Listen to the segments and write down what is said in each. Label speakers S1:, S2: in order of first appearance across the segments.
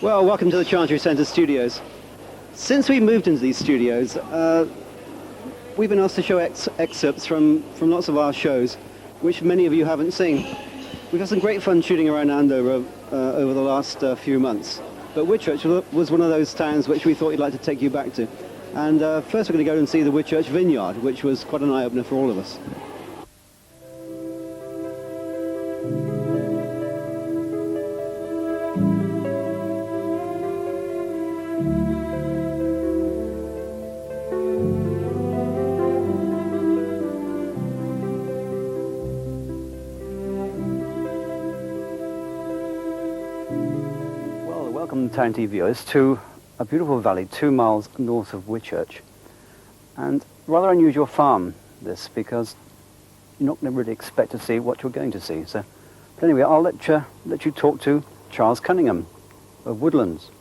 S1: Well, welcome to the Chancery Centre studios. Since we moved into these studios, we've been asked to show excerpts from lots of our shows, which many of you haven't seen. We've had some great fun shooting around Andover over the last few months, but Whitchurch was one of those towns which we thought we'd like to take you back to. And first we're going to go and see the Whitchurch Vineyard, which was quite an eye-opener for all of us. Town TV viewers to a beautiful valley 2 miles north of Whitchurch, and rather unusual farm this, because you're not going to really expect to see what you're going to see. So, but anyway, I'll let you talk to Charles Cunningham of Woodlands.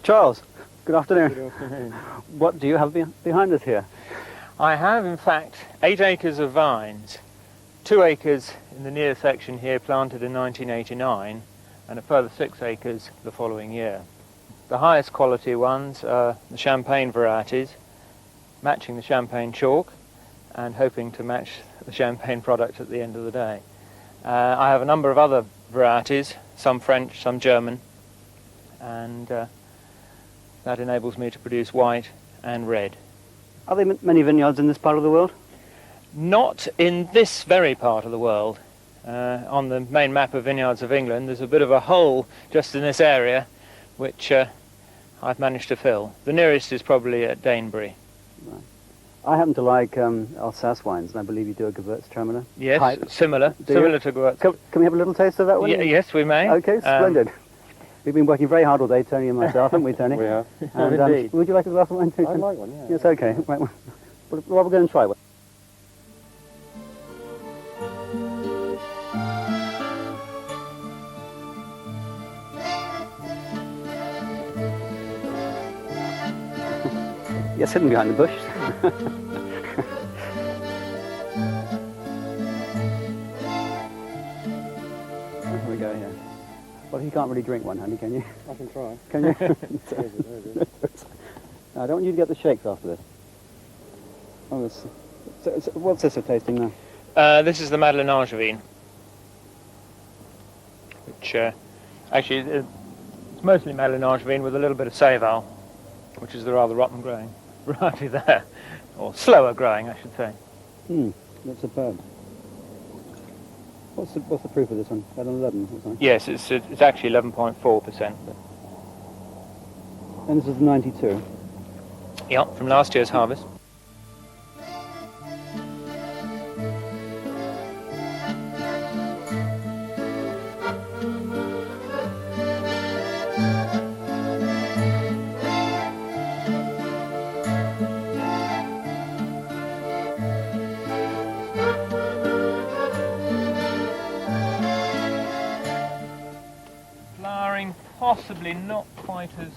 S1: Charles, good afternoon.
S2: Good afternoon.
S1: What do you have behind us here?
S2: I have, in fact, 8 acres of vines, 2 acres in the near section here planted in 1989, and a further 6 acres the following year. The highest quality ones are the champagne varieties, matching the champagne chalk and hoping to match the champagne product at the end of the day. I have a number of other varieties, some French, some German, and that enables me to produce white and red.
S1: Are there many vineyards in this part of the world?
S2: Not in this very part of the world. On the main map of vineyards of England, there's a bit of a hole just in this area, which I've managed to fill. The nearest is probably at Danebury.
S1: Right. I happen to like Alsace wines, and I believe you do a Gewürztraminer.
S2: Yes,
S1: type.
S2: similar to Gewürz.
S1: Can we have a little taste of that one?
S2: Yes, we may.
S1: Okay, splendid. We've been working very hard all day, Tony and myself, haven't we, Tony?
S2: We have.
S1: And,
S2: Indeed.
S1: Would you like a glass of wine, too?
S3: I'd like one, yeah.
S1: Yes, okay. Right, well, we're going to try one. Yes, hidden behind the bush. Here we go, here. Well, you can't really drink one, honey, can you?
S3: I can try.
S1: Can you?
S3: Very good.
S1: No, I don't want you to get the shakes after this. Oh, this. So what's this we're tasting now?
S2: This is the Madeleine Angevine, which actually it's mostly Madeleine Angevine with a little bit of Saval, which is the rather rotten growing variety there, or slower growing, I should say.
S1: That's superb. What's the proof of this one? About 11?
S2: Yes, it's actually 11.4%.
S1: And this is 92.
S2: Yeah, from last year's harvest. Possibly not quite as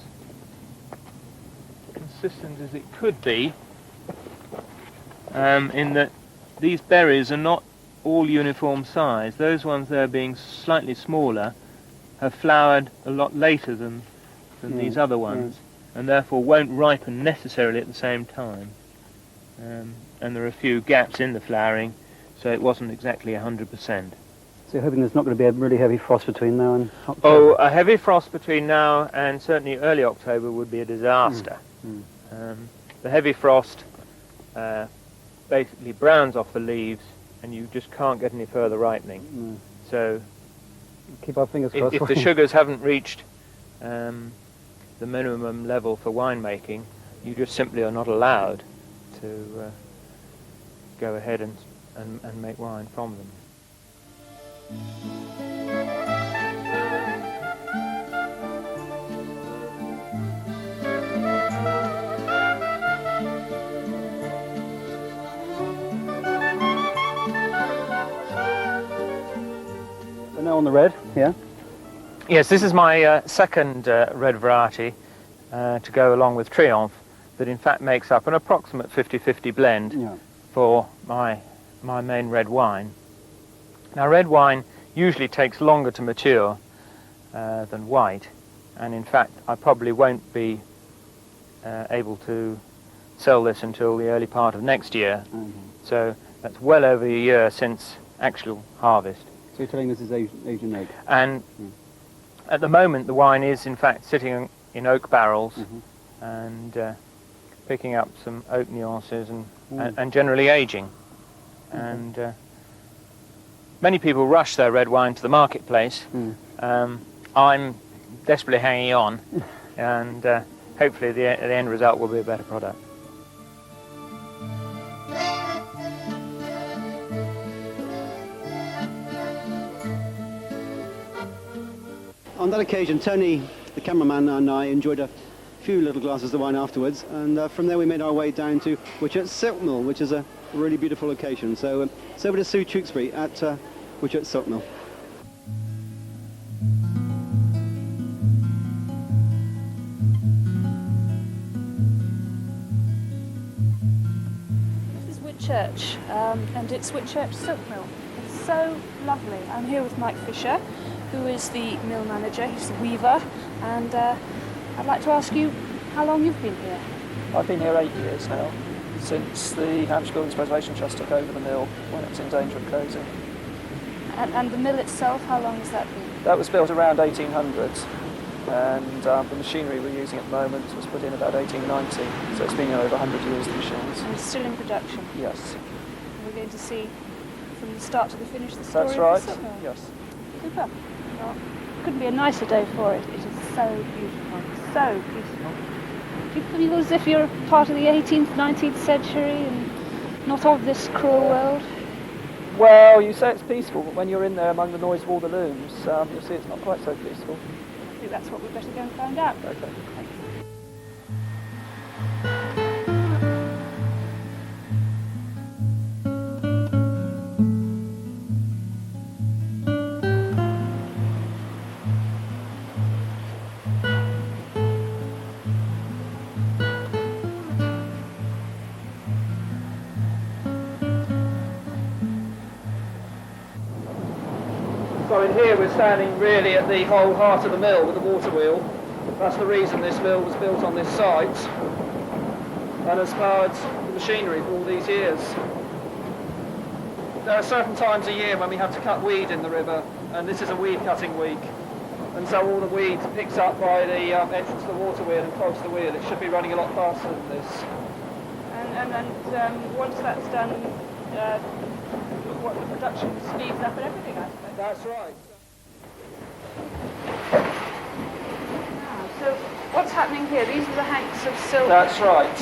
S2: consistent as it could be, in that these berries are not all uniform size. Those ones there being slightly smaller have flowered a lot later than these other ones, and therefore won't ripen necessarily at the same time. And there are a few gaps in the flowering, so it wasn't exactly 100%.
S1: So you're hoping there's not going to be a really heavy frost between now and October?
S2: Oh, a heavy frost between now and certainly early October would be a disaster. The heavy frost basically browns off the leaves, and you just can't get any further ripening. So
S1: keep our fingers crossed.
S2: If the sugars haven't reached the minimum level for winemaking, you just simply are not allowed to go ahead and make wine from them.
S1: We're now on the red, yeah?
S2: Yes, this is my second red variety to go along with Triomphe, that in fact makes up an approximate 50-50 blend for my main red wine. Now, red wine usually takes longer to mature, than white, and in fact I probably won't be able to sell this until the early part of next year. So that's well over a year since actual harvest.
S1: So you're telling us it's Asian oak?
S2: And at the moment the wine is in fact sitting in oak barrels and picking up some oak nuances and generally aging. And many people rush their red wine to the marketplace. I'm desperately hanging on, and hopefully the end result will be a better product.
S1: On that occasion, Tony, the cameraman, and I enjoyed a few little glasses of wine afterwards, and from there we made our way down to Whitchurch Silk Mill, which is a really beautiful location. So it's over to Sue Tewkesbury at Whitchurch Silk Mill.
S3: This is Whitchurch, and it's Whitchurch Silk Mill. It's so lovely. I'm here with Mike Fisher, who is the mill manager. He's the weaver, and I'd like to ask you how long you've been here.
S4: I've been here 8 years now, since the Hampshire Buildings Preservation Trust took over the mill when it was in danger of closing.
S3: And the mill itself, how long has that been?
S4: That was built around 1800, and the machinery we're using at the moment was put in about 1890, so it's been here over 100 years, the machines.
S3: And it's still in production?
S4: Yes.
S3: We're going to see from the start to the finish the story
S4: That's
S3: of
S4: right,
S3: the silk mill.
S4: yes.
S3: Super. Well, couldn't be a nicer day for it. It is so beautiful, so peaceful. Do you feel as if you're part of the 18th, 19th century and not of this cruel world?
S4: Well, you say it's peaceful, but when you're in there among the noise of all the looms, you'll see it's not quite so peaceful.
S3: I think that's what we'd better go and find out.
S4: Okay.
S3: Thanks.
S4: So in here we're standing really at the whole heart of the mill with the water wheel. That's the reason this mill was built on this site and has powered the machinery for all these years. There are certain times a year when we have to cut weed in the river, and this is a weed cutting week. And so all the weed picks up by the entrance to the water wheel and clogs the wheel. It should be running a lot faster than this.
S3: And once that's done, what the production speeds up and everything, I suppose.
S4: That's right.
S3: So what's happening here? These are the hanks of silk.
S4: That's right.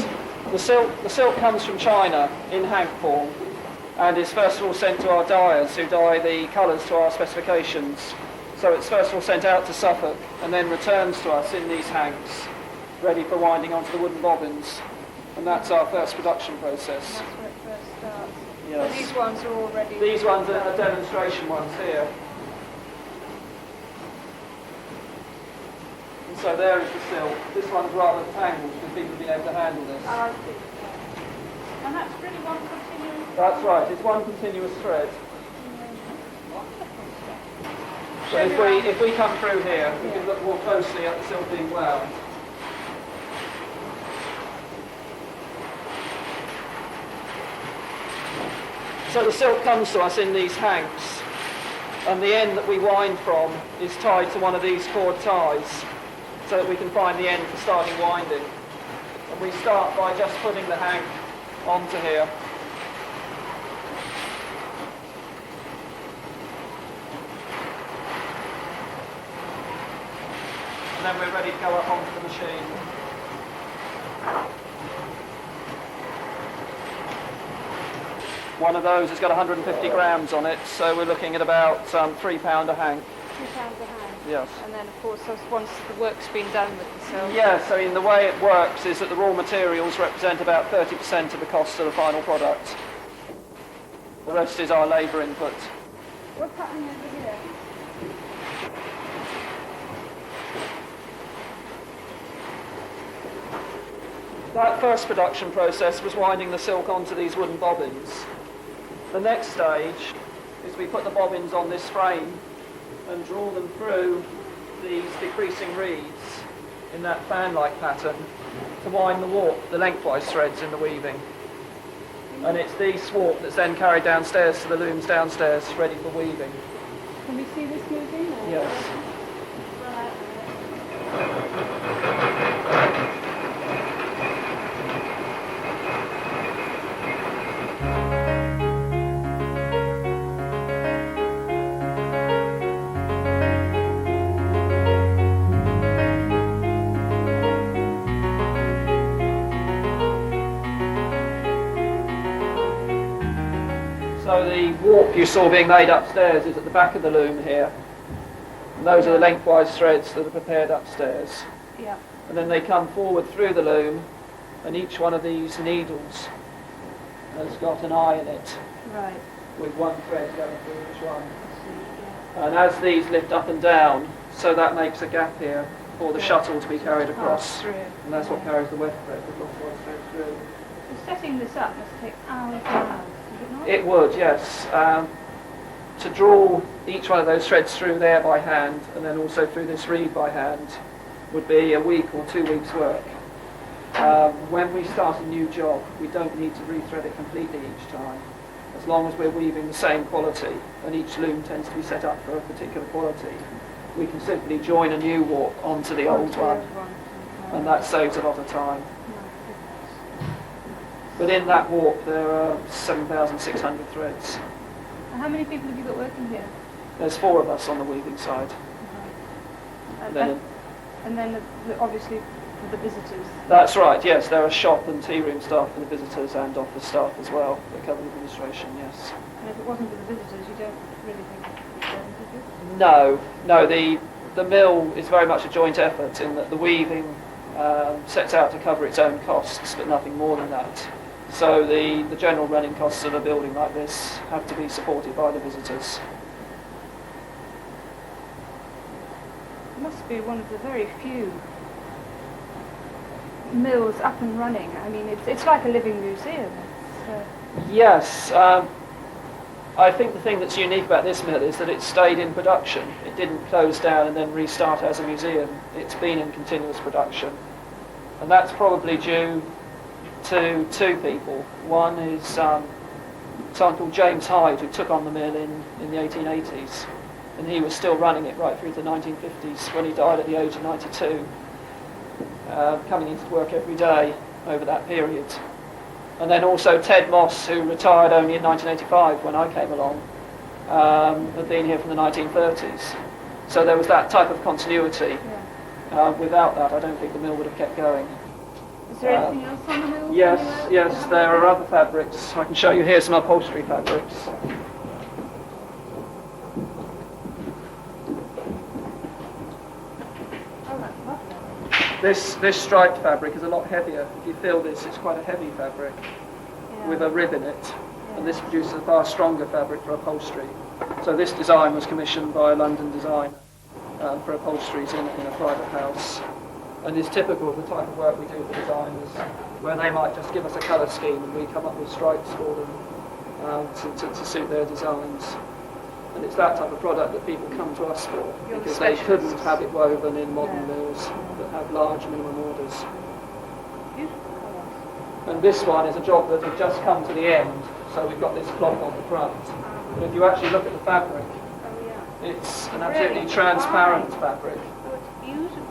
S4: The silk comes from China in hank form and is first of all sent to our dyers who dye the colours to our specifications. So it's first of all sent out to Suffolk and then returns to us in these hanks, ready for winding onto the wooden bobbins. And that's our first production process.
S3: That's where it first starts.
S4: Yes.
S3: So these ones are already...
S4: These ones are the demonstration ones here. And so there is the silk. This one's rather tangled because people have been able to handle this.
S3: I see. And that's really one continuous...
S4: That's right, it's one continuous thread. So if we come through here, we can look more closely at the silk being wound. So the silk comes to us in these hanks, and the end that we wind from is tied to one of these cord ties, so that we can find the end for starting winding. And we start by just putting the hank onto here. And then we're ready to go up onto the machine. One of those has got 150 grams on it, so we're looking at about £3 a hank.
S3: £2 a hand.
S4: Yes.
S3: And then, of course, once the work's been done with the silk...
S4: Yes, I mean, the way it works is that the raw materials represent about 30% of the cost of the final product. The rest is our labour input.
S3: What's happening over here?
S4: That first production process was winding the silk onto these wooden bobbins. The next stage is we put the bobbins on this frame and draw them through these decreasing reeds in that fan-like pattern to wind the warp, the lengthwise threads in the weaving. And it's the warp that's then carried downstairs to the looms downstairs, ready for weaving.
S3: Can we see this moving? Or?
S4: Yes. So the warp you saw being made upstairs is at the back of the loom here. And those are the lengthwise threads that are prepared upstairs.
S3: Yeah.
S4: And then they come forward through the loom, and each one of these needles has got an eye in it,
S3: Right.
S4: with one thread going through each one. And as these lift up and down, so that makes a gap here for the shuttle to be carried across.
S3: Through.
S4: And that's what carries the weft thread, the crosswise thread through.
S3: So setting this up must take hours and hours, does it not?
S4: It would, yes. To draw each one of those threads through there by hand, and then also through this reed by hand, would be a week or 2 weeks' work. When we start a new job, we don't need to rethread it completely each time, as long as we're weaving the same quality, and each loom tends to be set up for a particular quality. We can simply join a new warp onto the old one, and that saves a lot of time. But in that warp there are 7,600 threads.
S3: And how many people have you got working here?
S4: There's 4 of us on the weaving side.
S3: And then obviously for the visitors.
S4: That's right, yes, there are shop and tea room staff for the visitors and office staff as well that cover the administration, yes.
S3: And if it wasn't for the visitors, you don't really think it would be done, do you?
S4: No, the mill is very much a joint effort in that the weaving sets out to cover its own costs, but nothing more than that. So the general running costs of a building like this have to be supported by the visitors.
S3: It must be one of the very few mills up and running. I mean, it's like a living museum.
S4: Yes, I think the thing that's unique about this mill is that it stayed in production. It didn't close down and then restart as a museum. It's been in continuous production. And that's probably due to 2 people. One is someone called James Hyde, who took on the mill in the 1880s. And he was still running it right through the 1950s when he died at the age of 92, coming into work every day over that period. And then also Ted Moss, who retired only in 1985 when I came along, had been here from the 1930s. So there was that type of continuity. Without that, I don't think the mill would have kept going.
S3: Is there anything else on the mill?
S4: Yes, there are other fabrics. I can show you here some upholstery fabrics. This striped fabric is a lot heavier. If you feel this, it's quite a heavy fabric with a rib in it. And this produces a far stronger fabric for upholstery. So this design was commissioned by a London designer for upholsteries in a private house. And is typical of the type of work we do for designers, where they might just give us a colour scheme and we come up with stripes for them to suit their designs. And it's that type of product that people come to us for, because they couldn't have it woven in modern mills that have large minimum orders. And this one is a job that had just come to the end, so we've got this cloth on the front. But if you actually look at the fabric, it's an absolutely transparent fabric.
S3: Oh, it's beautiful.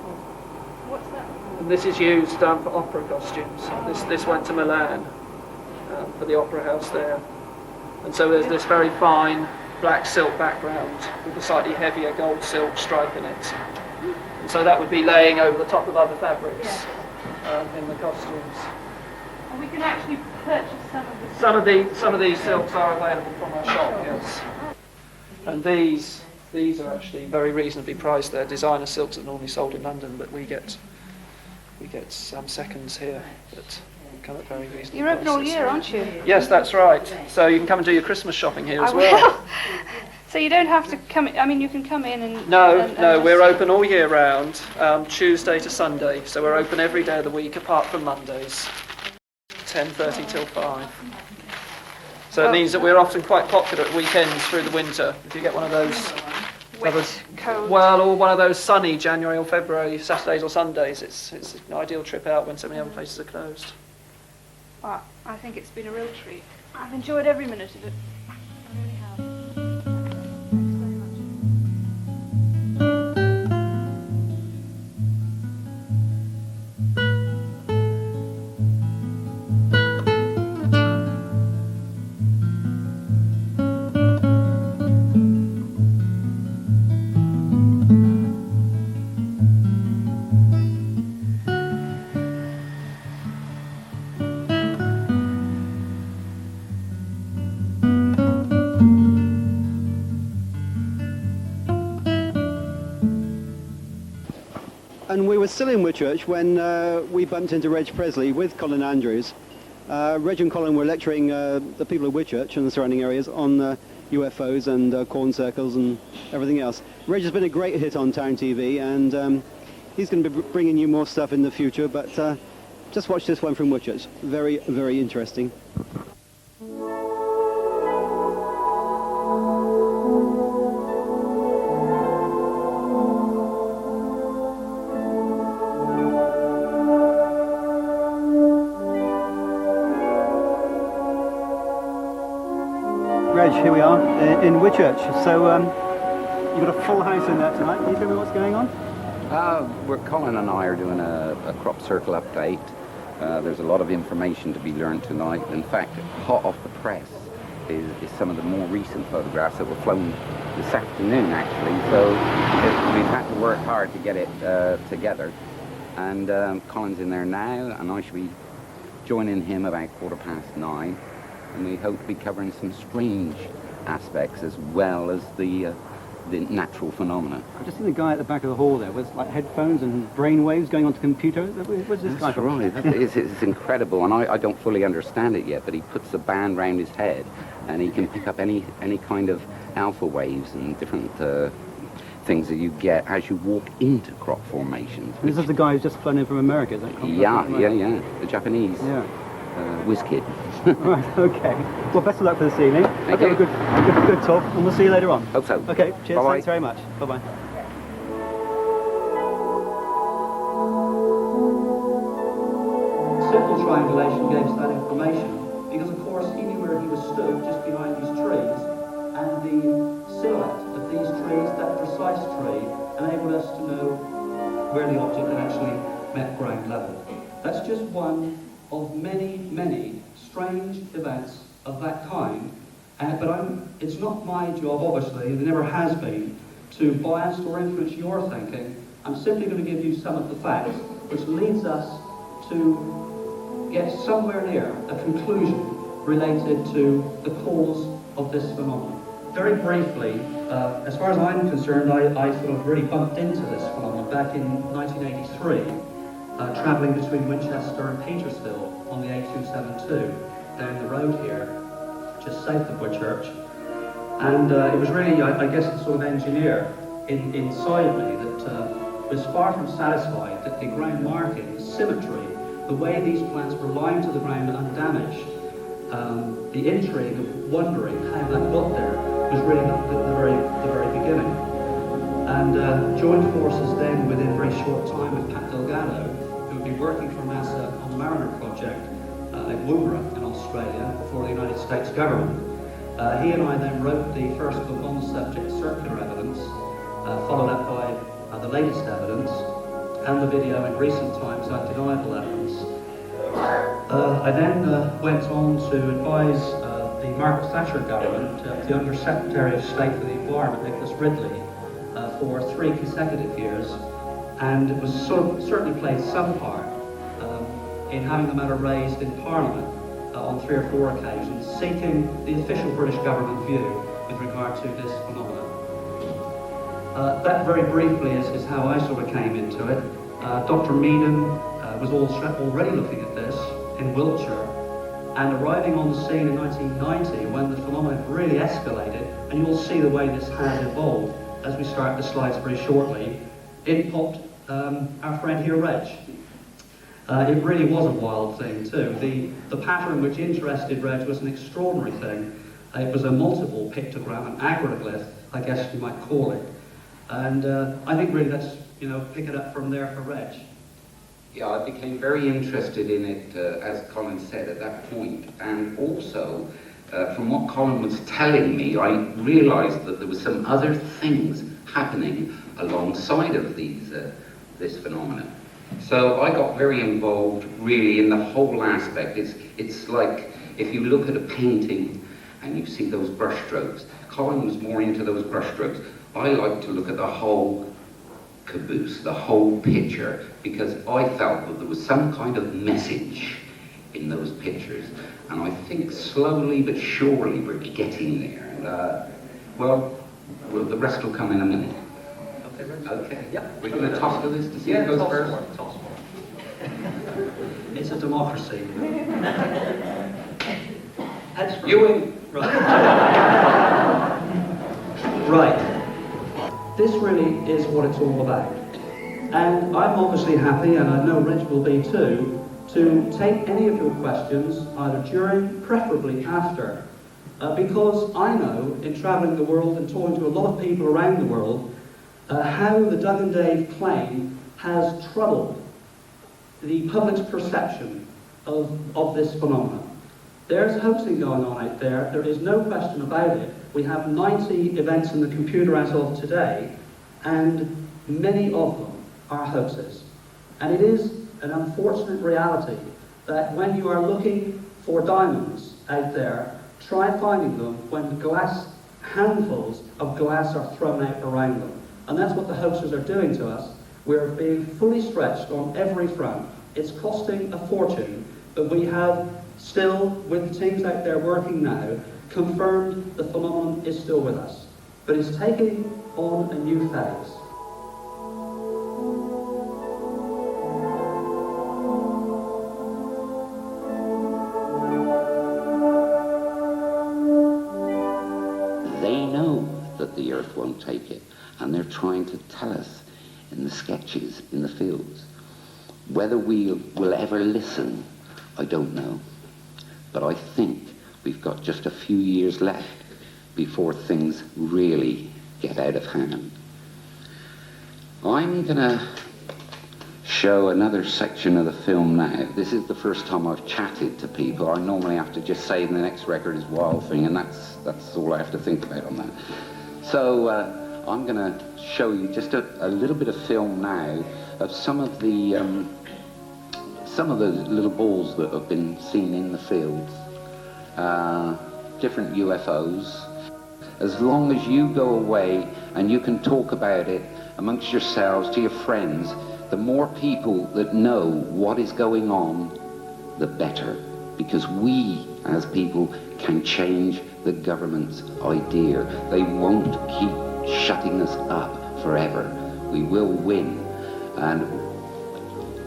S3: What's that?
S4: And this is used for opera costumes. This went to Milan for the opera house there. And so there's this very fine black silk background with a slightly heavier gold silk stripe in it. And so that would be laying over the top of other fabrics in the costumes.
S3: And we can actually purchase some of this.
S4: Some of these silks are available from our shop, yes. And these are actually very reasonably priced. They're designer silks that are normally sold in London, but we get some seconds here that come at very reasonable
S3: You're open
S4: prices.
S3: all year, aren't you?
S4: Yes, that's right. So you can come and do your Christmas shopping here as well.
S3: Will. So you don't have to come in, I mean, you can come in and...
S4: No, we're open all year round, Tuesday to Sunday. So we're open every day of the week apart from Mondays, 10:30 till 5. So it means that we're often quite popular at weekends through the winter. If you get one of those
S3: wet, cold.
S4: Well, or one of those sunny January or February Saturdays or Sundays. It's an ideal trip out when so many other places are closed.
S3: Well, I think it's been a real treat. I've enjoyed every minute of it. I really have. Thanks very much.
S1: And we were still in Whitchurch when we bumped into Reg Presley with Colin Andrews. Reg and Colin were lecturing the people of Whitchurch and the surrounding areas on UFOs and corn circles and everything else. Reg has been a great hit on Town TV, and he's going to be bringing you more stuff in the future, but just watch this one from Whitchurch. Very, very interesting. Reg, here we are in Whitchurch. So you've got a full house in there tonight. Can you tell me what's going on?
S5: Colin and I are doing a crop circle update. There's a lot of information to be learned tonight. In fact, hot off the press is some of the more recent photographs that were flown this afternoon, actually. So we've had to work hard to get it together. And Colin's in there now, and I should be joining him about 9:15. And we hope to be covering some strange aspects as well as the natural phenomena.
S1: I've just seen the guy at the back of the hall there with like headphones and brain waves going onto computer. What's this guy
S5: That's right. It's incredible, and I don't fully understand it yet, but he puts a band round his head and he can pick up any kind of alpha waves and different things that you get as you walk into crop formations.
S1: And this is the guy who's just flown in from America, is that?
S5: Yeah. The Japanese.
S1: Yeah.
S5: Whiz kid.
S1: Right, okay. Well, best of luck for this evening.
S5: Thank you.
S1: Have a good talk, and we'll see you later on.
S5: Hope so.
S1: Okay, cheers.
S5: Bye-bye.
S1: Thanks very much. Bye-bye.
S6: Simple triangulation gave us that information because, of course, he knew where he was stood just behind these trees, and the silhouette of these trees, that precise tree, enabled us to know where the object had actually met ground level. That's just one of many, many strange events of that kind, but it's not my job, obviously, and it never has been, to bias or influence your thinking. I'm simply going to give you some of the facts, which leads us to get somewhere near a conclusion related to the cause of this phenomenon. Very briefly, as far as I'm concerned, I sort of really bumped into this phenomenon back in 1983. Travelling between Winchester and Petersville on the A272 down the road here, just south of Whitchurch. And it was really, I guess, the sort of engineer inside me that was far from satisfied that the ground marking, the symmetry, the way these plants were lying to the ground undamaged, the intrigue of wondering how that got there was really the very beginning. And joined forces then within a very short time with Pat Delgado, who had been working for NASA on the Mariner project at Woomera in Australia for the United States government. He and I then wrote the first book on the subject, Circular Evidence, followed up by the latest evidence, and the video in recent times, Undeniable Evidence. I then went on to advise the Margaret Thatcher government, the Under Secretary of State for the Environment, Nicholas Ridley, for 3 consecutive years, and it was certainly played some part in having the matter raised in Parliament on 3 or 4 occasions, seeking the official British government view with regard to this phenomenon. That very briefly is how I sort of came into it. Dr. Meaden was already looking at this in Wiltshire, and arriving on the scene in 1990 when the phenomenon really escalated, and you'll see the way this has evolved as we start the slides very shortly, in popped our friend here, Reg. It really was a wild thing too. The pattern which interested Reg was an extraordinary thing. It was a multiple pictogram, an agroglyph, I guess you might call it. And I think really that's, pick it up from there for Reg.
S5: Yeah, I became very interested in it, as Colin said, at that point. And also, from what Colin was telling me, I realised that there were some other things happening alongside of this phenomenon. So I got very involved, really, in the whole aspect. It's like if you look at a painting and you see those brushstrokes. Colin was more into those brushstrokes. I like to look at the whole caboose, the whole picture, because I felt that there was some kind of message in those pictures. And I think slowly but surely we're getting there. And, well, the rest will come in a minute. Okay. Yep. We're going to toss to this to see who goes first.
S6: Toss. It's a democracy.
S5: You win.
S6: Right. Right. This really is what it's all about. And I'm obviously happy, and I know Rich will be too, to take any of your questions, either during, preferably after. Because I know, in travelling the world and talking to a lot of people around the world, how the Doug and Dave claim has troubled the public's perception of this phenomenon. There's hoaxing going on out there. There is no question about it. We have 90 events in the computer as of today, and many of them are hoaxes. And it is an unfortunate reality that when you are looking for diamonds out there, try finding them when handfuls of glass are thrown out around them. And that's what the hoaxers are doing to us. We're being fully stretched on every front. It's costing a fortune, but we have still, with the teams out there working now, confirmed the phenomenon is still with us. But it's taking on a new phase.
S5: They know that the Earth won't take it, and they're trying to tell us in the sketches, in the fields. Whether we will ever listen, I don't know. But I think we've got just a few years left before things really get out of hand. I'm going to show another section of the film now. This is the first time I've chatted to people. I normally have to just say the next record is Wild Thing, and that's all I have to think about on that. So I'm going to show you just a little bit of film now of some of the little balls that have been seen in the fields, different UFOs. As long as you go away and you can talk about it amongst yourselves, to your friends, the more people that know what is going on, the better. Because we, as people, can change the government's idea. They won't keep shutting us up forever. We will win. And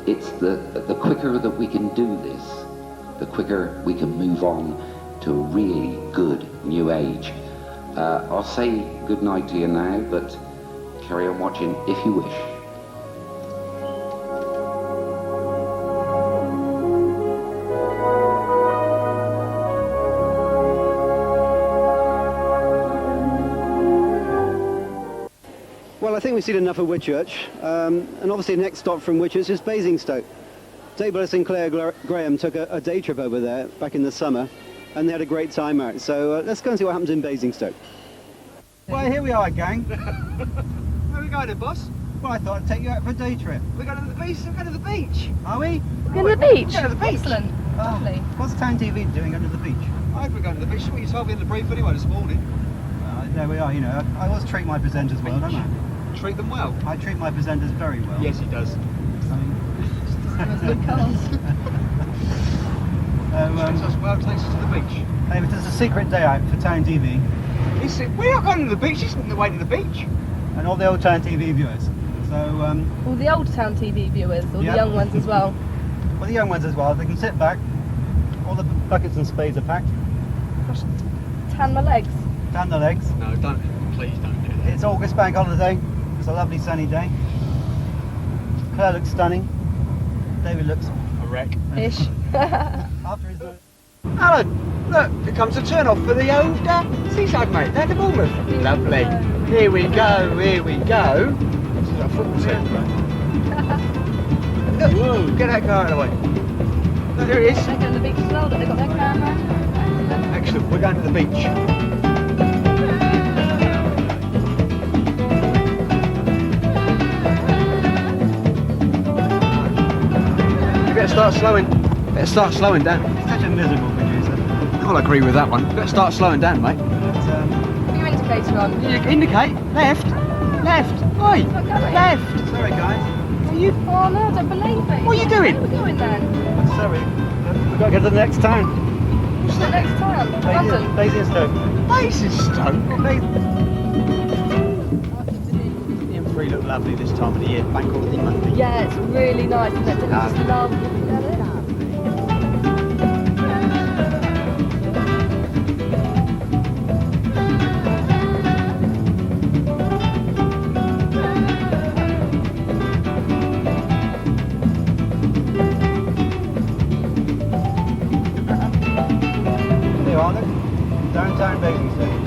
S5: it's the quicker that we can do this, the quicker we can move on to a really good new age. I'll say good night to you now, but carry on watching if you wish.
S1: Well, I think we've seen enough of Whitchurch, and obviously the next stop from Whitchurch is Basingstoke. Dave and Claire Graham took a day trip over there back in the summer, and they had a great time out. So let's go and see what happens in Basingstoke. Well, here we are, gang.
S7: Where are we going then, boss?
S1: Well, I thought I'd take you out for a day trip.
S7: We're going to the beach. We're going to the beach.
S1: Are we?
S3: Going to the beach?
S7: We're going to the beach.
S3: Excellent. Lovely.
S1: What's Town TV doing under the beach?
S7: I hope we're going to the beach. That's what you told me in the brief anyway this morning.
S1: There we are, you know. I always treat my presenters well, don't I?
S7: Treat them well.
S1: I treat my presenters very well.
S7: Yes, he does. Treats us well, takes us to the beach.
S1: Hey, but there's a secret day out for Town TV.
S7: We're not going to the beach. He's on the way to the beach.
S1: And all the old Town TV viewers. So,
S3: All the old Town TV viewers, all
S1: Yep.
S3: the young ones as well.
S1: well, the young ones as well, they can sit back. All the buckets and spades are packed.
S3: Tan my legs.
S1: Down the legs.
S7: No, don't. Please don't do that.
S1: It's August bank holiday. It's a lovely sunny day. Claire looks stunning. David looks
S7: A wreck.
S3: Ish.
S1: after his...
S7: Alan, Look, here comes the turn off for the old seaside, mate. Down to Bournemouth. Lovely. Here we go, here we go. This is a football team, mate. Look, whoa, get that car out of the way. Look, there it is.
S3: They're going to the beach as well, but they've got their camera.
S7: Excellent, we're going to the beach. You better start slowing. Better start slowing down.
S1: Such a miserable producer.
S7: I'll agree with that one. Better start slowing down, mate.
S3: Put your indicator on.
S7: You indicate. Left. Left. Oi.
S3: Not going.
S7: Left.
S1: Sorry, guys.
S7: Are you?
S3: Oh no, I don't believe it.
S7: What are you doing?
S3: Where are we going then?
S1: Sorry. We've got to go to the next town.
S3: What's the next town? London.
S1: Basingstoke.
S7: Basingstoke.
S1: The M3 look lovely this time of the year. Bank holiday Monday.
S3: Yeah, it's really nice. Isn't it? I just love looking at it.
S1: There you are, look. Downtown Basingstoke.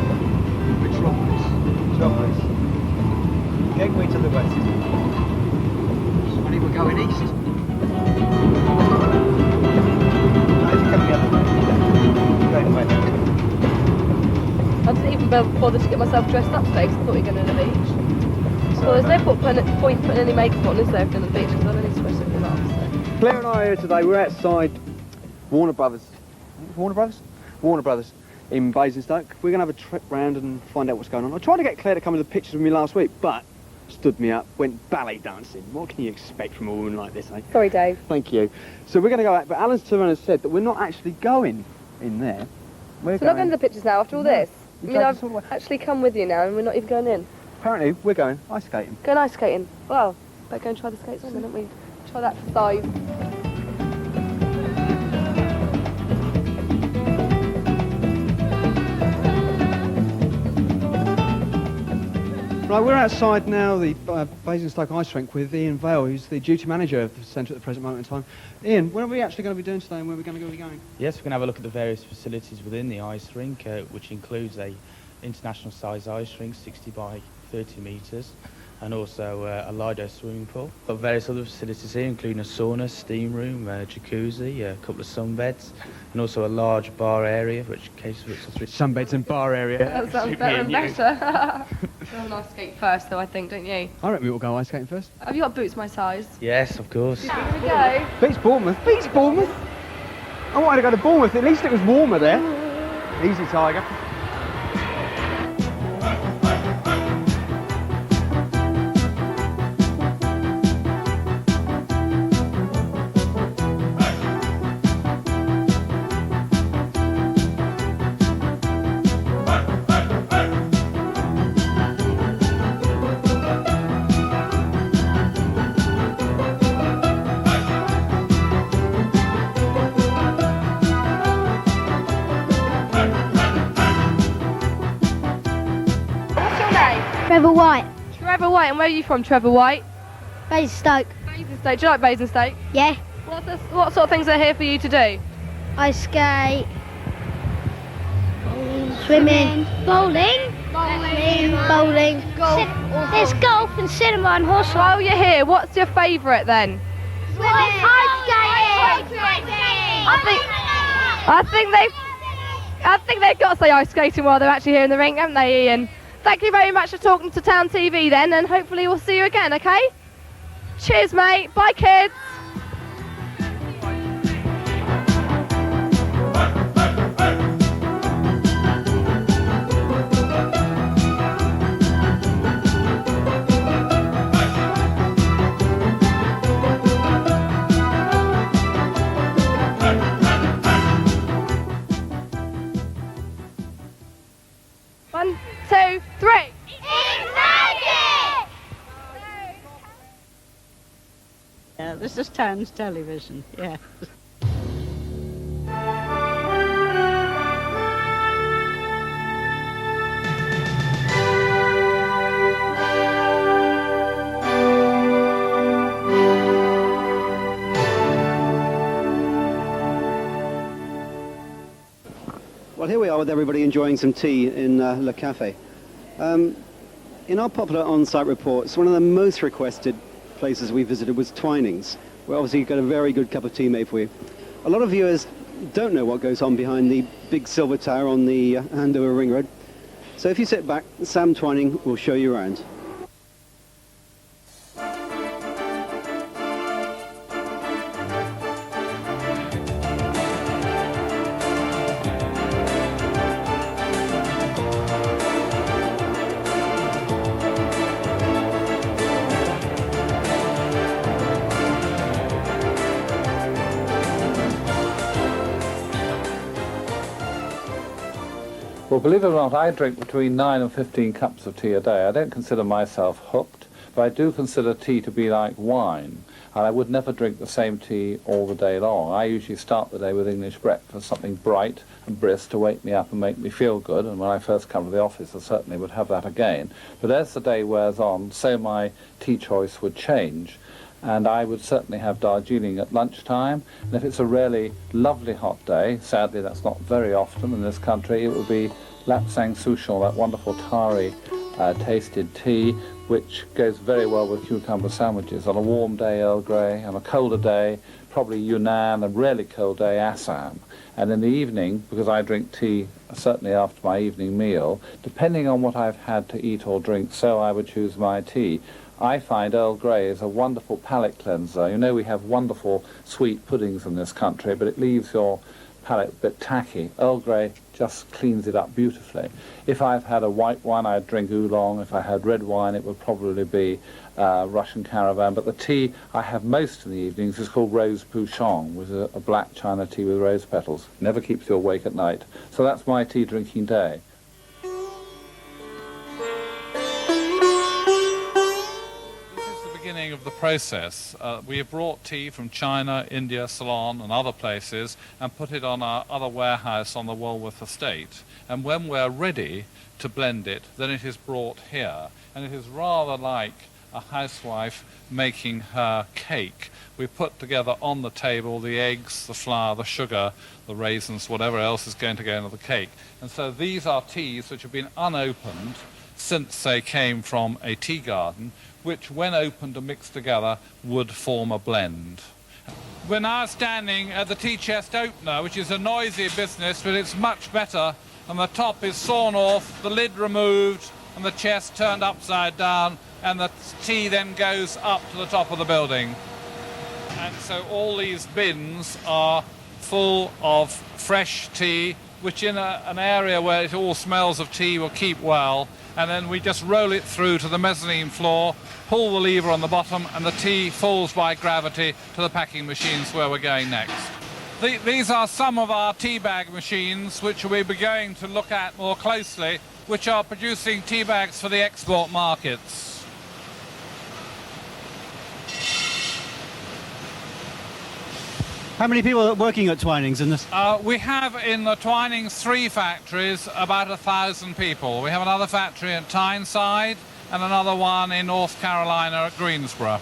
S7: Metropolis.
S1: Metropolis. Gateway to the west.
S7: It's funny we're going east.
S1: No, it's coming the other way. Going west.
S3: I didn't even bother to get myself dressed up today because I thought we were going to the beach. Well, there's no point putting any makeup on, is there, if you're on the beach, because I'm only supposed to be up, so.
S7: Claire and I are here today. We're outside Warner Brothers in Basingstoke. We're going to have a trip round and find out what's going on. I tried to get Claire to come to the pictures with me last week, but stood me up, went ballet dancing. What can you expect from a woman like this, eh?
S3: Sorry, Dave.
S7: Thank you. So we're going to go out, but Alan's turned has said that we're not actually going in there.
S3: We're not going to the pictures now after all this? I
S7: You
S3: mean,
S7: dragged
S3: I've
S7: us all the way.
S3: actually come with you now and we're not even going in.
S7: Apparently, we're going ice skating.
S3: Going ice skating. Well, better go and try the skates on then, don't we? Try that for size.
S7: Right, we're outside now, the Basingstoke Ice Rink with Ian Vale, who's the duty manager of the centre at the present moment in time. Ian, what are we actually going to be doing today and where are we going to be going?
S8: Yes, we're going to have a look at the various facilities within the ice rink, which includes a international size ice rink, 60 by 30 metres, and also a larger swimming pool. Got various other facilities here, including a sauna, steam room, jacuzzi, a couple of sunbeds, and also a large bar area, which caters for up to 3
S7: Sunbeds and bar area.
S3: That sounds better and better. We'll have an ice skate first though, I think, don't you?
S7: I reckon we will go ice skating first.
S3: Have you got boots my size?
S8: Yes, of course.
S3: Here we go.
S7: Beats Bournemouth. Beats Bournemouth. I wanted to go to Bournemouth. At least it was warmer there. Easy, Tiger.
S9: Trevor White,
S3: Trevor White, and where are you from, Trevor White?
S9: Basingstoke.
S3: Basingstoke. Do you like Basingstoke?
S9: Yeah.
S3: What sort of things are here for you to do?
S9: Ice skate, swimming, bowling, golf. There's golf and cinema and horse riding.
S3: While you're here, what's your favourite then?
S9: Ice skating.
S3: I think they've got to say ice skating while they're actually here in the ring, haven't they, Ian? Thank you very much for talking to Town TV then, and hopefully we'll see you again, okay? Cheers, mate. Bye, kids. One, two, three.
S10: Yeah, this is Town's television, yeah.
S1: Well, here we are with everybody enjoying some tea in Le Café. In our popular on-site reports, one of the most requested places we visited was Twinings, where obviously you got a very good cup of tea made for you. A lot of viewers don't know what goes on behind the big silver tower on the Andover Ring Road. So if you sit back, Sam Twining will show you around.
S11: Well, believe it or not, I drink between 9 and 15 cups of tea a day. I don't consider myself hooked, but I do consider tea to be like wine, and I would never drink the same tea all the day long. I usually start the day with English breakfast, something bright and brisk to wake me up and make me feel good, and when I first come to the office I certainly would have that again. But as the day wears on, so my tea choice would change. And I would certainly have Darjeeling at lunchtime, and if it's a really lovely hot day, sadly that's not very often in this country, it would be Lapsang Souchong, that wonderful tarry tasted tea, which goes very well with cucumber sandwiches. On a warm day, Earl Grey, on a colder day, probably Yunnan, a really cold day, Assam. And in the evening, because I drink tea certainly after my evening meal, depending on what I've had to eat or drink, so I would choose my tea. I find Earl Grey is a wonderful palate cleanser. You know, we have wonderful sweet puddings in this country, but it leaves your palate a bit tacky. Earl Grey just cleans it up beautifully. If I've had a white wine, I'd drink oolong. If I had red wine, it would probably be Russian Caravan. But the tea I have most in the evenings is called Rose Pouchon, with a black China tea with rose petals. Never keeps you awake at night. So that's my tea drinking day.
S12: Of the process. We have brought tea from China, India, Ceylon and other places and put it on our other warehouse on the Walworth estate, and when we're ready to blend it, then it is brought here, and it is rather like a housewife making her cake. We put together on the table the eggs, the flour, the sugar, the raisins, whatever else is going to go into the cake. And so these are teas which have been unopened since they came from a tea garden, which when opened and mixed together would form a blend. We're now standing at the tea chest opener, which is a noisy business, but it's much better, and the top is sawn off, the lid removed and the chest turned upside down, and the tea then goes up to the top of the building. And so all these bins are full of fresh tea, which in an area where it all smells of tea will keep well, and then we just roll it through to the mezzanine floor, pull the lever on the bottom, and the tea falls by gravity to the packing machines where we're going next. These are some of our tea bag machines, which we'll be going to look at more closely, which are producing tea bags for the export markets.
S1: How many people are working at Twinings in this?
S12: We have in the Twinings 3 factories about 1,000 people. We have another factory at Tyneside and another one in North Carolina at Greensboro.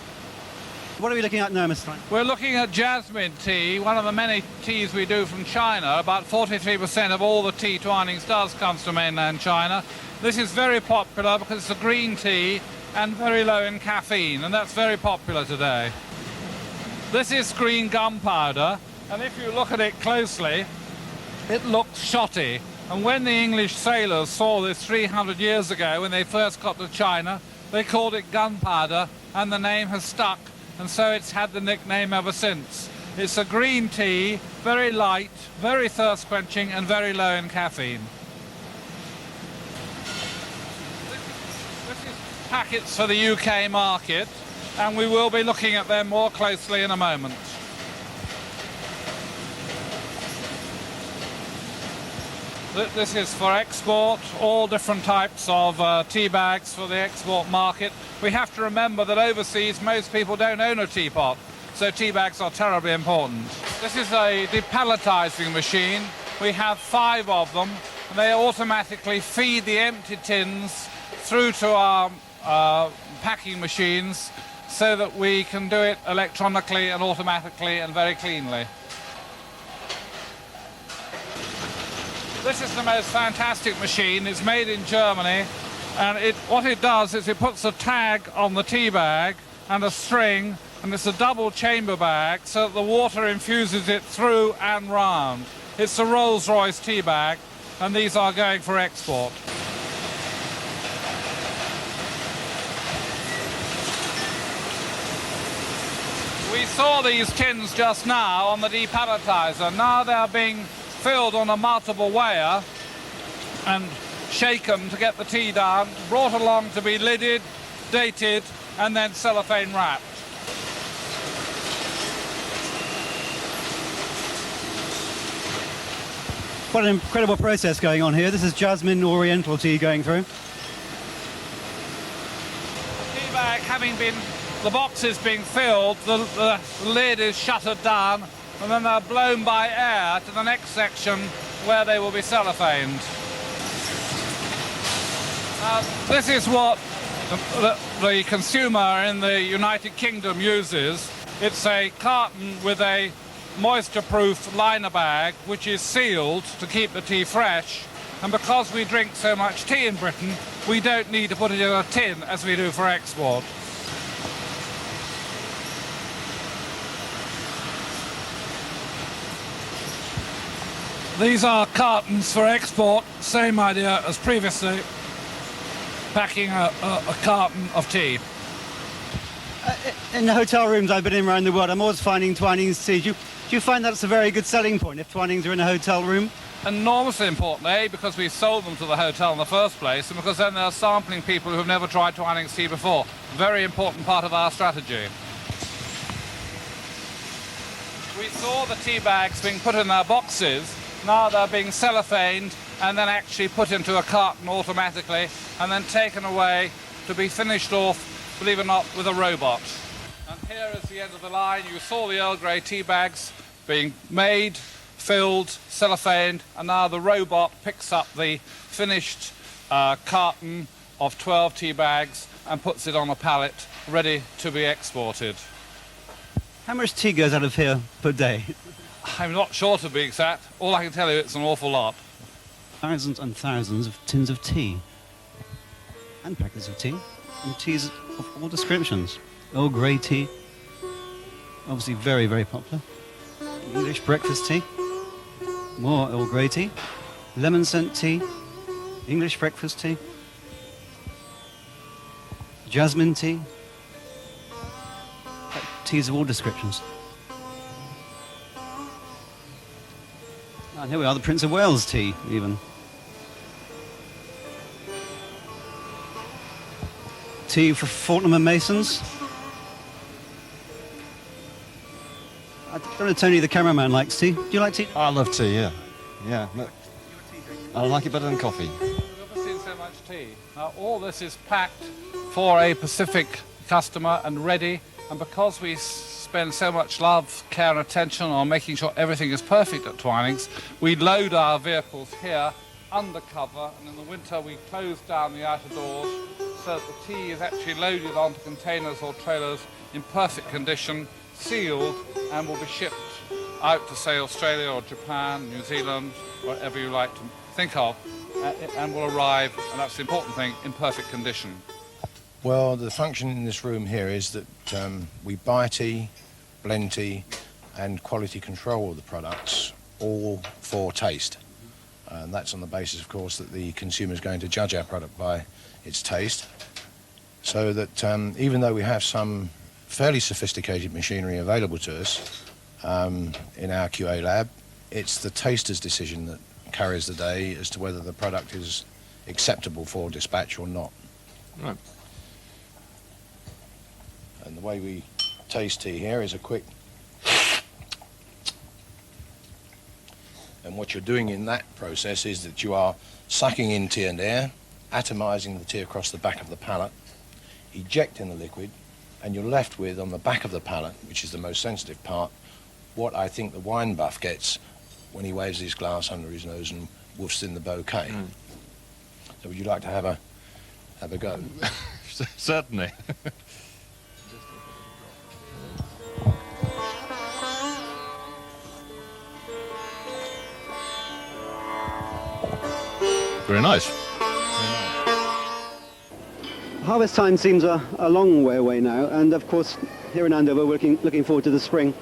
S1: What are we looking at now, Mr. Twine?
S12: We're looking at jasmine tea, one of the many teas we do from China. About 43% of all the tea Twinings does comes from mainland China. This is very popular because it's a green tea and very low in caffeine, and that's very popular today. This is green gunpowder, and if you look at it closely, it looks shotty. And when the English sailors saw this 300 years ago, when they first got to China, they called it gunpowder, and the name has stuck, and so it's had the nickname ever since. It's a green tea, very light, very thirst-quenching, and very low in caffeine. This is packets for the UK market, and we will be looking at them more closely in a moment. This is for export, all different types of tea bags for the export market. We have to remember that overseas most people don't own a teapot, so tea bags are terribly important. This is a depalletizing machine. We have 5 of them, and they automatically feed the empty tins through to our packing machines, so that we can do it electronically and automatically and very cleanly. This is the most fantastic machine. It's made in Germany, and what it does is it puts a tag on the tea bag and a string, and it's a double chamber bag so that the water infuses it through and round. It's a Rolls-Royce tea bag, and these are going for export. We saw these tins just now on the depalletizer. Now they're being filled on a multiple weigher and shaken to get the tea down, brought along to be lidded, dated, and then cellophane wrapped.
S1: What an incredible process going on here. This is jasmine oriental tea going through.
S12: The tea bag the boxes being filled, the lid is shuttered down, and then they're blown by air to the next section where they will be cellophaned. This is what the consumer in the United Kingdom uses. It's a carton with a moisture-proof liner bag which is sealed to keep the tea fresh, and because we drink so much tea in Britain, we don't need to put it in a tin as we do for export. These are cartons for export, same idea as previously, packing a carton of tea.
S1: In the hotel rooms I've been in around the world, I'm always finding Twinings tea. Do you find that's a very good selling point if Twinings are in a hotel room?
S12: Enormously important, A, because we sold them to the hotel in the first place, and because then they're sampling people who have never tried Twinings tea before. Very important part of our strategy. We saw the tea bags being put in their boxes. Now they're being cellophaned and then actually put into a carton automatically and then taken away to be finished off, believe it or not, with a robot. And here is the end of the line. You saw the Earl Grey tea bags being made, filled, cellophaned, and now the robot picks up the finished carton of 12 tea bags and puts it on a pallet ready to be exported.
S1: How much tea goes out of here per day?
S12: I'm not sure, to be exact. All I can tell you, it's an awful lot.
S1: Thousands and thousands of tins of tea. And packets of tea. And teas of all descriptions. Earl Grey tea. Obviously very, very popular. English breakfast tea. More Earl Grey tea. Lemon scent tea. English breakfast tea. Jasmine tea. Teas of all descriptions. And here we are, the Prince of Wales tea, even. Tea for Fortnum and Masons. I don't know, Tony, the cameraman, likes tea. Do you like tea?
S13: I love tea, yeah. Yeah. I like it better than coffee.
S12: We've never seen so much tea. Now, all this is packed for a Pacific customer and ready, and because we spend so much love, care and attention on making sure everything is perfect at Twinings, we load our vehicles here undercover, and in the winter we close down the outer doors so that the tea is actually loaded onto containers or trailers in perfect condition, sealed, and will be shipped out to, say, Australia or Japan, New Zealand, wherever you like to think of, and will arrive, and that's the important thing, in perfect condition.
S14: Well, the function in this room here is that we buy tea, blend tea, and quality control of the products, all for taste. And that's on the basis, of course, that the consumer is going to judge our product by its taste. So that even though we have some fairly sophisticated machinery available to us in our QA lab, it's the taster's decision that carries the day as to whether the product is acceptable for dispatch or not.
S13: Right.
S14: And the way we taste tea here is a quick... And what you're doing in that process is that you are sucking in tea and air, atomising the tea across the back of the pallet, ejecting the liquid, and you're left with, on the back of the pallet, which is the most sensitive part, what I think the wine buff gets when he waves his glass under his nose and woofs in the bouquet. Mm. So would you like to have a go?
S13: Certainly.
S15: Very nice.
S1: Harvest time seems a long way away now, and of course here in Andover we're looking forward to the spring.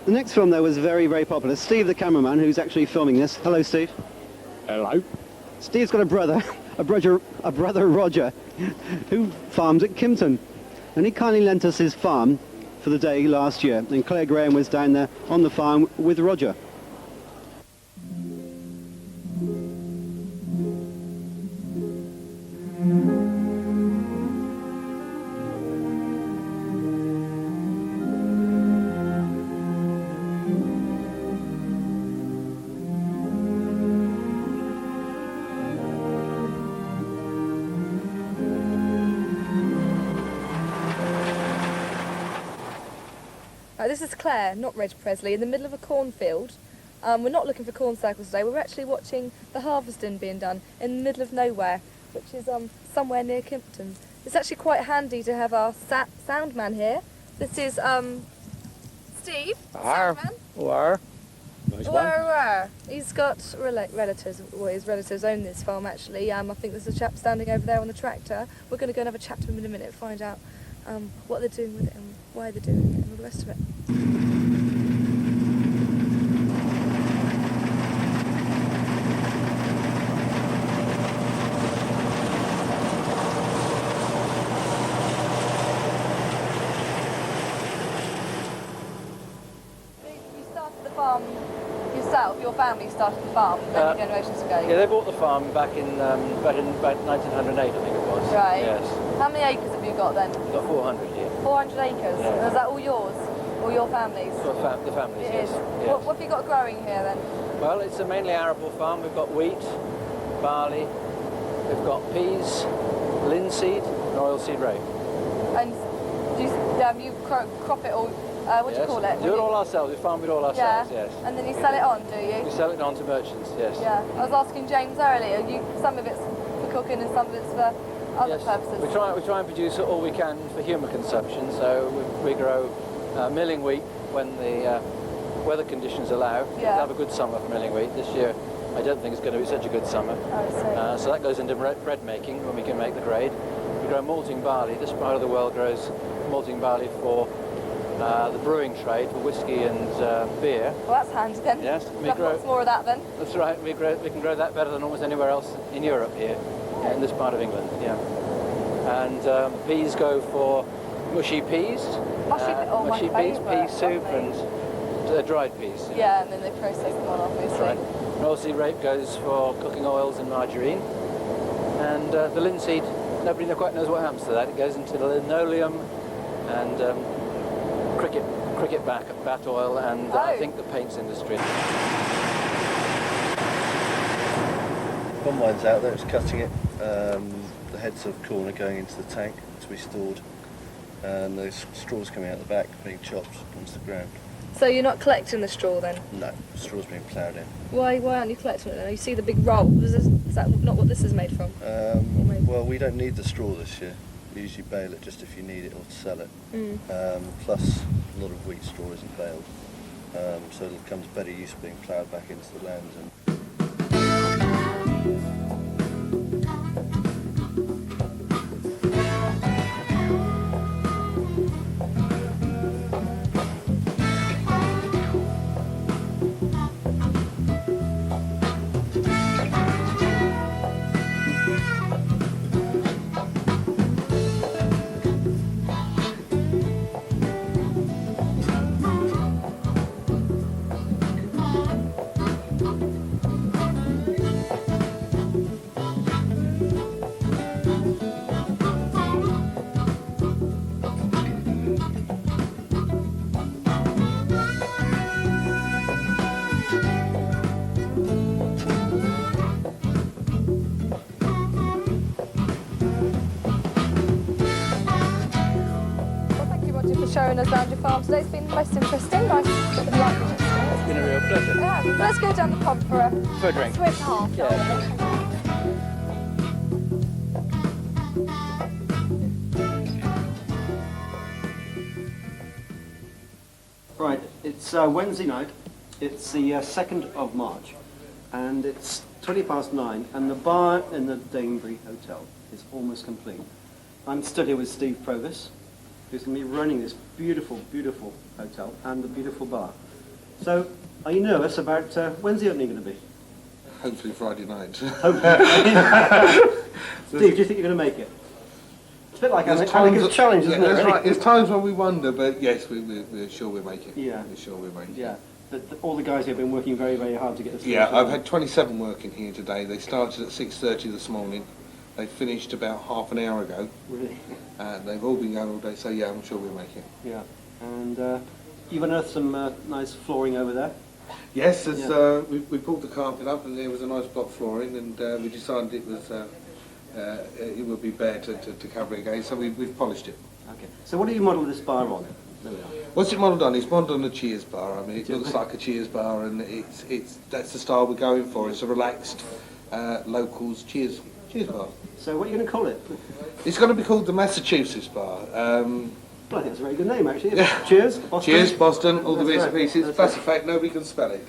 S1: The next film though was very, very popular. Steve the cameraman, who's actually filming this. Hello Steve.
S16: Hello.
S1: Steve's got a brother Roger, who farms at Kimpton, and he kindly lent us his farm for the day last year, and Claire Graham was down there on the farm with Roger.
S17: This is Claire, not Reg Presley, in the middle of a cornfield. We're not looking for corn circles today, we're actually watching the harvesting being done in the middle of nowhere, which is somewhere near Kimpton. It's actually quite handy to have our sound man here. This is Steve, soundman.
S7: Where?
S17: He's got relatives, well, his relatives own this farm actually. I think there's a chap standing over there on the tractor. We're going to go and have a chat to him in a minute, find out what they're doing with it and why they're doing it and all the rest of it. You started the farm yourself, your family started the farm many generations ago?
S18: Yeah, they bought the farm back in about 1908, I think it was.
S17: Right.
S18: Yes.
S17: How many acres have you got then?
S18: We've got 400 here.
S17: 400 acres?
S18: Yeah.
S17: Is that all yours? Or your family's?
S18: The family's,
S17: It
S18: yes.
S17: is.
S18: Yes.
S17: What have you got growing here then?
S18: Well, it's a mainly arable farm. We've got wheat, barley, we've got peas, linseed, and oilseed rape.
S17: And do you crop it all? What do you call it?
S18: Do it all ourselves. We farm it all ourselves, yes.
S17: And then you sell it on, do you?
S18: We sell it on to merchants, yes.
S17: Yeah. I was asking James earlier, some of it's for cooking and some of it's for other purposes.
S18: We try and produce all we can for human consumption, so we grow milling wheat when the weather conditions allow.
S17: Yeah.
S18: We have a good summer for milling wheat. This year I don't think it's going to be such a good summer.
S17: Oh,
S18: so that goes into bread making when we can make the grade. We grow malting barley. This part of the world grows malting barley for the brewing trade, for whiskey and beer.
S17: Well, that's handy then.
S18: Yes.
S17: Lots more of that then.
S18: That's right. We can grow that better than almost anywhere else in Europe here, in this part of England. Yeah. And peas go for mushy peas. Mushy peas, pea soup, and dried peas.
S17: Yeah, and then they process them on, obviously.
S18: That's right. Oilseed rape goes for cooking oils and margarine. And the linseed, nobody quite knows what happens to that. It goes into the linoleum and cricket bat oil, and I think the paints industry.
S19: Combine's out there, it's cutting it. The heads of corn are going into the tank to be stored, and those straws coming out the back being chopped onto the ground.
S17: So you're not collecting the straw then?
S19: No, the straw's being ploughed in.
S17: Why aren't you collecting it then? You see the big roll. Is that not what this is made from?
S19: Well, we don't need the straw this year. We usually bale it just if you need it or to sell it. Plus, a lot of wheat straw isn't baled, so it comes better use being ploughed back into the lands.
S17: Showing us around your farm today. It's been most interesting. Nice and lively.
S18: It's been a real pleasure.
S17: Yeah, let's go down the pub for
S18: a drink.
S17: Swim half.
S18: Yeah.
S1: Right, it's Wednesday night. It's the 2nd of March, and it's 9:20, and the bar in the Danebury Hotel is almost complete. I'm stood here with Steve Provis, who's going to be running this beautiful, beautiful hotel and the beautiful bar. So, are you nervous about when's the opening going to be?
S15: Hopefully Friday night.
S1: Steve, do you think you're going to make it? It's a bit like having a challenge, isn't it?
S15: That's right. There's times when we wonder, but yes, we're sure we'll make it.
S1: Yeah.
S15: We're sure we'll make it.
S1: Yeah. All the guys here have been working very, very hard to get this.
S15: Yeah, I've had 27 working here today. They started at 6:30 this morning. They finished about half an hour ago.
S1: Really?
S15: They've all been going all day, so yeah, I'm sure we'll make it.
S1: Yeah. And you've unearthed some nice flooring over there.
S15: Yes, we pulled the carpet up and there was a nice block flooring, and we decided it was it would be better to cover it again, so we've polished it.
S1: Okay. So what do you model this bar on? There we are.
S15: What's it modelled on? It's modelled on a Cheers bar. I mean, it looks like a Cheers bar, and that's the style we're going for. It's a relaxed locals Cheers bar.
S1: So what are you going to call it?
S15: It's going to be called the Massachusetts Bar.
S1: Well, I think it's a very good name, actually. Cheers, Boston.
S15: Cheers, Boston, all the bits and pieces. That's a fact, nobody can spell it.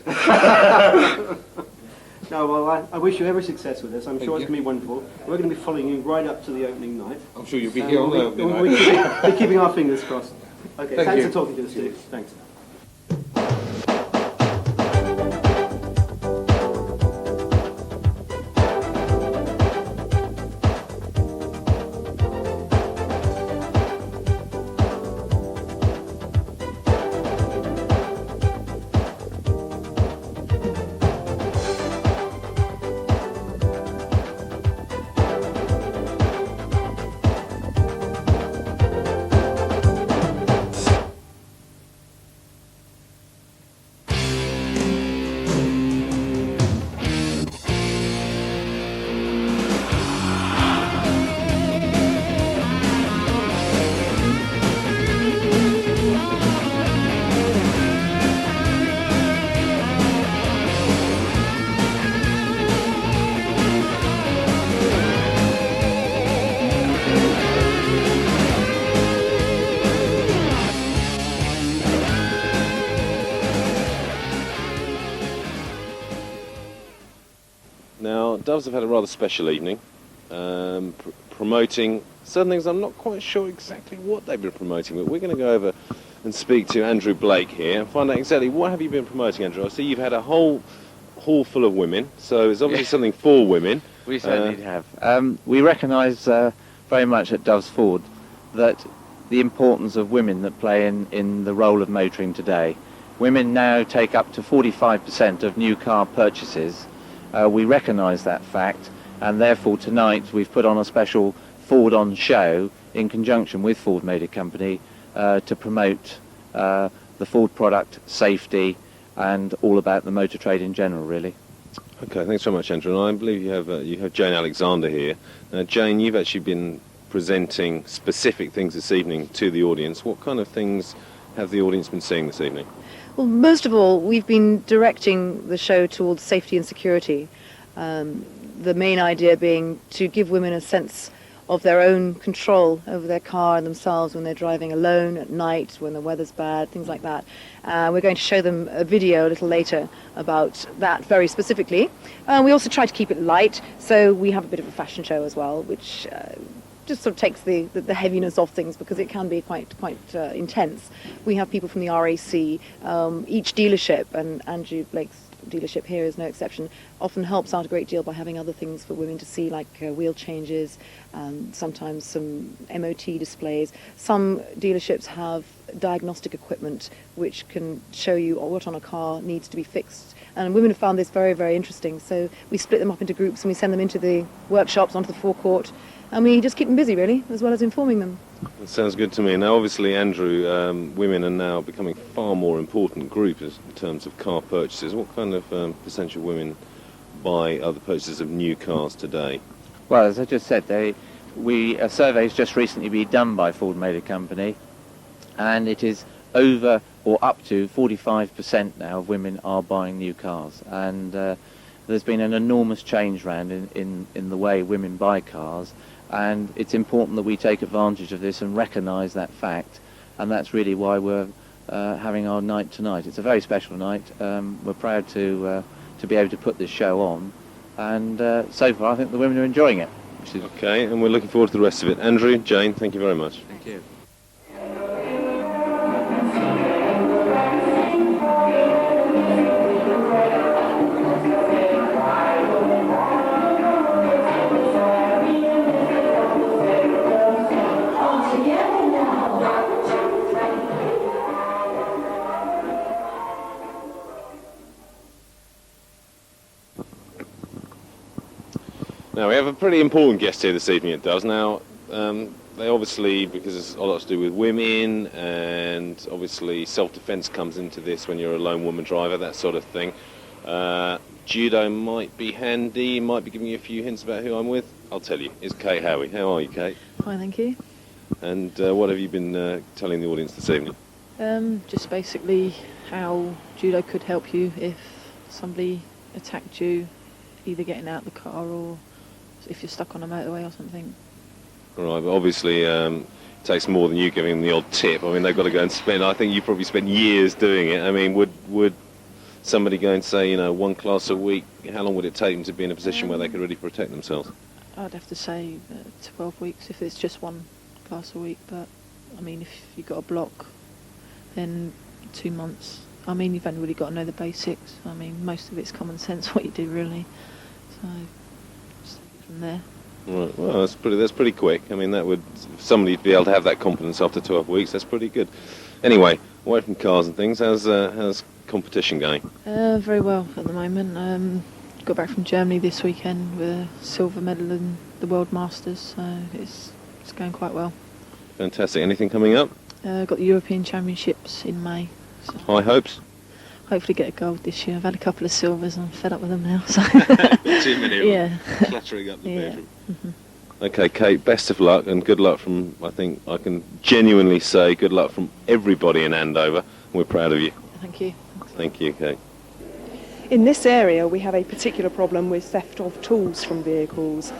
S1: No, well, I wish you every success with this. I'm sure it's
S15: you.
S1: going to be wonderful. We're going to be following you right up to the opening night.
S15: I'm sure you'll be here on the opening night.
S1: We'll be keeping our fingers crossed. Okay,
S15: Thank
S1: thanks
S15: you.
S1: for talking to us, Steve. Thanks.
S16: Now, Doves have had a rather special evening, promoting certain things. I'm not quite sure exactly what they've been promoting, but we're going to go over and speak to Andrew Blake here and find out exactly what have you been promoting, Andrew. I see you've had a whole hall full of women, so it's obviously something for women.
S20: We certainly have. We recognise very much at Doves Ford that the importance of women that play in the role of motoring today. Women now take up to 45% of new car purchases. We recognise that fact, and therefore tonight we've put on a special Ford On show in conjunction with Ford Motor Company to promote the Ford product, safety, and all about the motor trade in general, really.
S16: Okay, thanks very much, Andrew. And I believe you have Jane Alexander here. Jane, you've actually been presenting specific things this evening to the audience. What kind of things have the audience been seeing this evening?
S21: Well, most of all, we've been directing the show towards safety and security. The main idea being to give women a sense of their own control over their car and themselves when they're driving alone at night, when the weather's bad, things like that. We're going to show them a video a little later about that very specifically. We also try to keep it light, so we have a bit of a fashion show as well, which just sort of takes the heaviness off things because it can be quite intense. We have people from the RAC, each dealership, and Andrew Blake's dealership here is no exception, often helps out a great deal by having other things for women to see, like wheel changes, sometimes some MOT displays. Some dealerships have diagnostic equipment which can show you what on a car needs to be fixed. And women have found this very, very interesting. So we split them up into groups and we send them into the workshops, onto the forecourt, and we just keep them busy, really, as well as informing them.
S16: That sounds good to me. Now, obviously, Andrew, women are now becoming a far more important group in terms of car purchases. What kind of percentage of women buy other purchases of new cars today?
S20: Well, as I just said, a survey's just recently been done by Ford Motor Company, and it is over or up to 45% now of women are buying new cars. And there's been an enormous change round in the way women buy cars. And it's important that we take advantage of this and recognise that fact, and that's really why we're having our night tonight. It's a very special night. We're proud to be able to put this show on, and so far I think the women are enjoying it. Which is
S16: Okay, and we're looking forward to the rest of it. Andrew, Jane, thank you very much.
S20: Thank you.
S16: Now, we have a pretty important guest here this evening at Doves. Now, they obviously, because it's a lot to do with women, and obviously self-defence comes into this when you're a lone woman driver, that sort of thing. Judo might be handy, might be giving you a few hints about who I'm with. I'll tell you. It's Kate Howie. How are you, Kate?
S2: Fine, thank you.
S16: And what have you been telling the audience this evening?
S2: Just basically how judo could help you if somebody attacked you, either getting out of the car or if you're stuck on a motorway or something.
S16: Right, but obviously it takes more than you giving them the odd tip. I mean, they've got to go and spend, I think you probably spent years doing it. I mean, would somebody go and say, you know, one class a week, how long would it take them to be in a position where they could really protect themselves?
S2: I'd have to say 12 weeks if it's just one class a week, but I mean, if you've got a block, then 2 months. I mean, you've only really got to know the basics. I mean, most of it's common sense what you do, really. So, just take it from there.
S16: Right, well, that's pretty quick. I mean, that would, if somebody be able to have that confidence after 12 weeks, that's pretty good. Anyway, away from cars and things, how's competition going?
S2: Very well at the moment. Got back from Germany this weekend with a silver medal in the World Masters, so it's going quite well.
S16: Fantastic. Anything coming up?
S2: Got the European Championships in May. So
S16: High hopes?
S2: hopefully get a gold this year. I've had a couple of silvers and I'm fed up with them now. So.
S16: Too many of them.
S2: Yeah.
S16: Clattering up the bedroom.
S2: Mm-hmm.
S16: Okay, Kate, best of luck and good luck from, I think I can genuinely say, good luck from everybody in Andover. We're proud of you.
S2: Thank you.
S16: Thank you, Kate.
S22: In this area we have a particular problem with theft of tools from vehicles,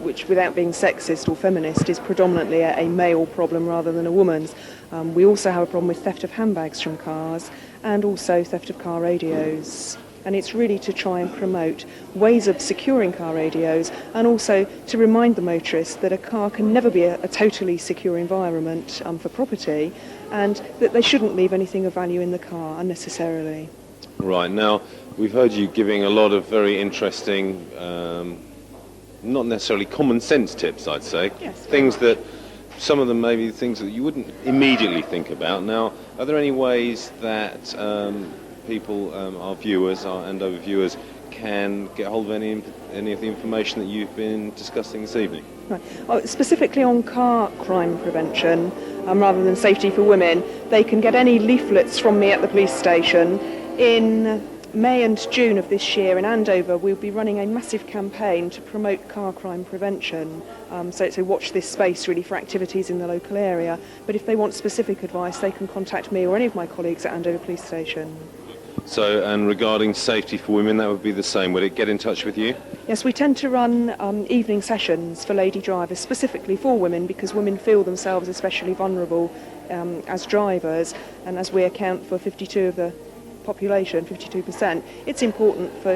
S22: which without being sexist or feminist is predominantly a male problem rather than a woman's. We also have a problem with theft of handbags from cars and also theft of car radios. And it's really to try and promote ways of securing car radios and also to remind the motorists that a car can never be a totally secure environment for property, and that they shouldn't leave anything of value in the car unnecessarily.
S16: Right, now we've heard you giving a lot of very interesting, not necessarily common sense tips, I'd say.
S22: Yes.
S16: Things that, some of them may be things that you wouldn't immediately think about. Now, are there any ways that people, our viewers, our Andover viewers, can get hold of any of the information that you've been discussing this evening?
S22: Right. Specifically on car crime prevention, rather than safety for women, they can get any leaflets from me at the police station. In May and June of this year in Andover, we'll be running a massive campaign to promote car crime prevention. So watch this space really for activities in the local area. But if they want specific advice, they can contact me or any of my colleagues at Andover Police Station.
S16: So, and regarding safety for women, that would be the same. Would it get in touch with you?
S22: Yes, we tend to run evening sessions for lady drivers, specifically for women, because women feel themselves especially vulnerable as drivers, and as we account for 52 of the population, 52%, it's important for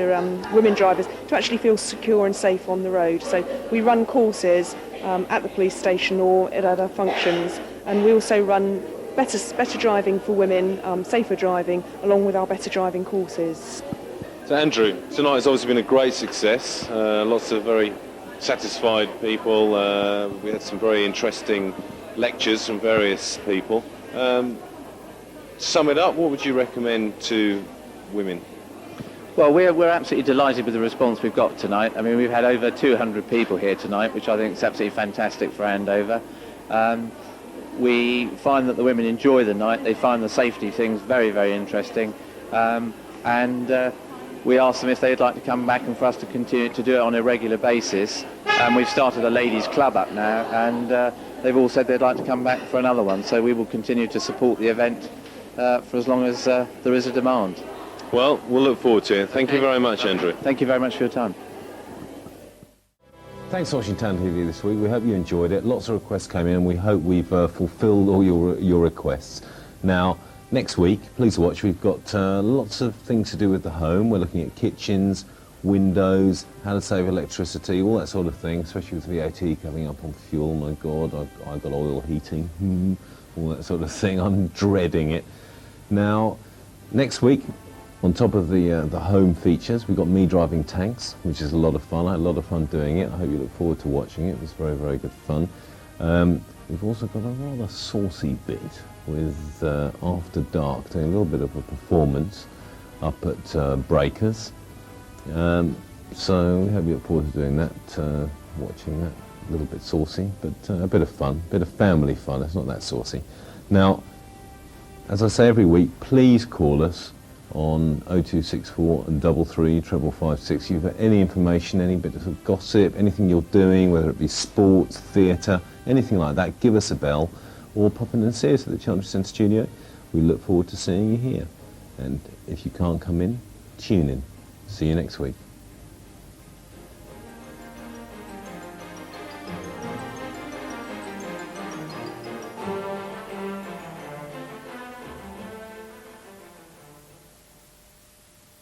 S22: women drivers to actually feel secure and safe on the road. So we run courses at the police station or at other functions, and we also run better driving for women, safer driving, along with our better driving courses.
S16: So Andrew, tonight has obviously been a great success. Lots of very satisfied people. We had some very interesting lectures from various people. Sum it up, what would you recommend to women?
S20: Well, we're absolutely delighted with the response we've got tonight. I mean, we've had over 200 people here tonight, which I think is absolutely fantastic for Andover. We find that the women enjoy the night. They find the safety things very, very interesting. And we asked them if they'd like to come back and for us to continue to do it on a regular basis. And we've started a ladies' club up now, and they've all said they'd like to come back for another one. So we will continue to support the event for as long as there is a demand.
S16: Well, we'll look forward to it. Thank you very much, Andrew.
S20: Thank you very much for your time.
S16: Thanks for watching Town TV this week. We hope you enjoyed it. Lots of requests came in, and we hope we've fulfilled all your requests. Now, next week, please watch. We've got lots of things to do with the home. We're looking at kitchens,
S4: windows, how to save electricity, all that sort of thing, especially with VAT coming up on fuel. My God, I've got oil heating, all that sort of thing. I'm dreading it. Now, next week, on top of the home features, we've got me driving tanks, which is a lot of fun. I had a lot of fun doing it. I hope you look forward to watching it. It was very, very good fun. We've also got a rather saucy bit with After Dark, doing a little bit of a performance up at Breakers. So we hope you look forward to doing that, watching that. A little bit saucy, but a bit of fun, a bit of family fun. It's not that saucy. Now, as I say every week, please call us on 0264 and 33 55556. If you've got any information, any bit of gossip, anything you're doing, whether it be sports, theatre, anything like that, give us a bell or pop in and see us at the Cheltenham Centre studio. We look forward to seeing you here. And if you can't come in, tune in. See you next week.